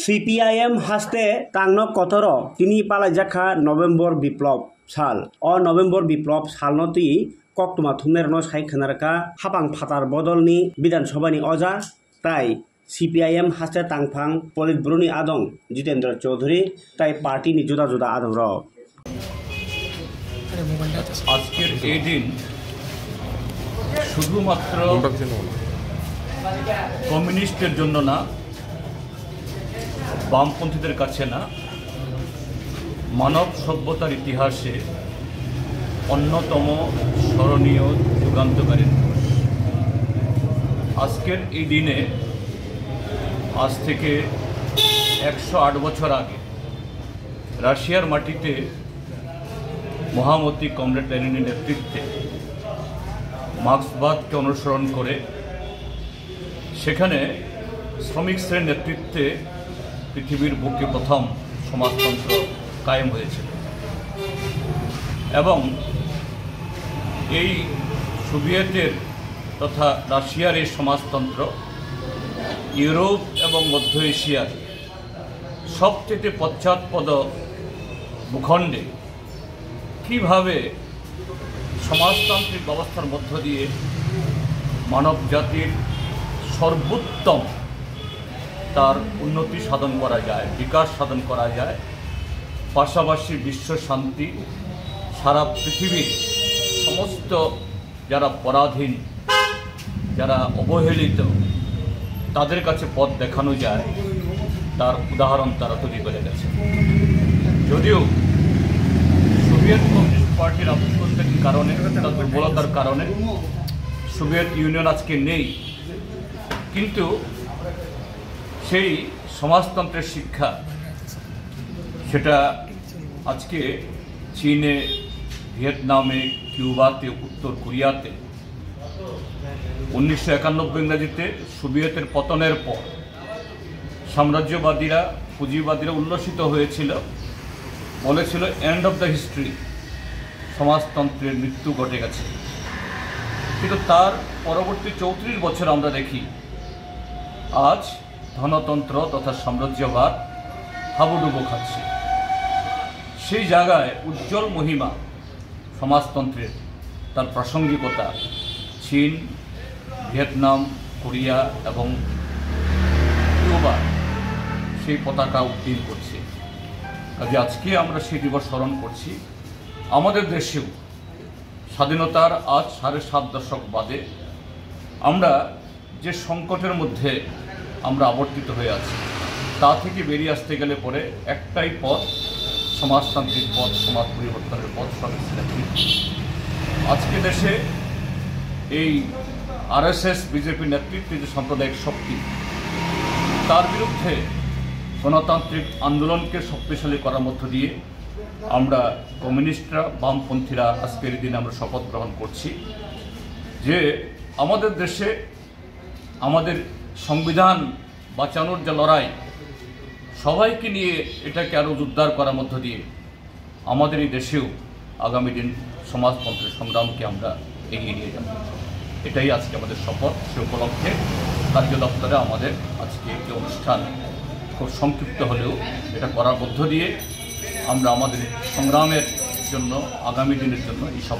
CPIM haste tangno kotoro tini palaijakha November biplop sal o November biplop salnoti koktuma thumnerno saikhanarka hapang phatar bodolni Bidhan Sabhani oja tai CPIM haste tangphang Politburo ni adong Jitendra Chaudhary tai party ni juda juda adong ro আজকের এই দিন শুধুমাত্র কমিউনিস্টের জন্য না, বামপন্থীদের কাছে না, মানব সভ্যতার ইতিহাসে অন্যতম স্মরণীয় যুগান্তকারী দিবস। আজকের এই দিনে আজ থেকে 108 বছর আগে রাশিয়ার মাটিতে মহামতি কমরেড লেনিনের নেতৃত্বে মার্ক্সবাদকে অনুসরণ করে সেখানে শ্রমিক শ্রেণীর নেতৃত্বে পৃথিবীর বুকে প্রথম সমাজতন্ত্র কায়েম হয়েছিল এবং এই সোভিয়েতের তথা রাশিয়ার এই সমাজতন্ত্র ইউরোপ এবং মধ্য এশিয়ার সবচেয়ে পশ্চাৎপদ ভূখণ্ডে কীভাবে সমাজতান্ত্রিক ব্যবস্থার মধ্য দিয়ে মানব জাতির সর্বোত্তম তার উন্নতি সাধন করা যায়, বিকাশ সাধন করা যায়, পাশাপাশি বিশ্ব শান্তি, সারা পৃথিবীর সমস্ত যারা পরাধীন, যারা অবহেলিত, তাদের কাছে পথ দেখানো যায়, তার উদাহরণ তারা তৈরি করে গেছে। যদিও সোভিয়েত কমিউনিস্ট পার্টির আভ্যন্তরীণ কারণে, তার দুর্বলতার কারণে সোভিয়েত ইউনিয়ন আজকে নেই, কিন্তু সেই সমাজতন্ত্রের শিক্ষা সেটা আজকে চীনে, ভিয়েতনামে, কিউবাতে, উত্তর কোরিয়াতে 1991 ইংরেজিতে সোভিয়েতের পতনের পর সাম্রাজ্যবাদীরা, পুঁজিবাদীরা উল্লসিত হয়েছিল, বলেছিল এন্ড অফ দ্য হিস্ট্রি, সমাজতন্ত্রের মৃত্যু ঘটে গেছে। কিন্তু তার পরবর্তী 34 বছর আমরা দেখি আজ ধনতন্ত্র তথা সাম্রাজ্যবাদ হাবুডুবু খাচ্ছে। সেই জায়গায় উজ্জ্বল মহিমা সমাজতন্ত্রের, তার প্রাসঙ্গিকতা চীন, ভিয়েতনাম, কোরিয়া এবং কিউবা সেই পতাকা উড্ডীন করছে। কাজে আজকে আমরা সেই দিবস স্মরণ করছি। আমাদের দেশেও স্বাধীনতার আজ 7.5 দশক বাদে আমরা যে সংকটের মধ্যে আমরা আবর্তিত হয়ে আছি, তা থেকে বেরিয়ে আসতে গেলে পরে একটাই পথ, সমাজতান্ত্রিক পথ, সমাজ পরিবর্তনের পথ, শ্রমিক নেতৃত্ব। আজকে দেশে এই RSS বিজেপি নেতৃত্বে যে সাম্প্রদায়িক শক্তি, তার বিরুদ্ধে গণতান্ত্রিক আন্দোলনকে শক্তিশালী করার মধ্য দিয়ে আমরা কমিউনিস্টরা, বামপন্থীরা আজকের দিনে আমরা শপথ গ্রহণ করছি যে আমাদের দেশে আমাদের সংবিধান বাঁচানোর যে লড়াই, সবাইকে নিয়ে এটাকে আরও উদ্ধার করার মধ্য দিয়ে আমাদের এই দেশেও আগামী দিন সমাজতন্ত্রের সংগ্রামকে আমরা এগিয়ে নিয়ে যাব। এটাই আজকে আমাদের শপথ। সে উপলক্ষে কার্য দপ্তরে আমাদের আজকে একটি অনুষ্ঠান, খুব সংক্ষিপ্ত হলেও এটা করার মধ্য দিয়ে আমরা আমাদের সংগ্রামের জন্য, আগামী দিনের জন্য এই শপথ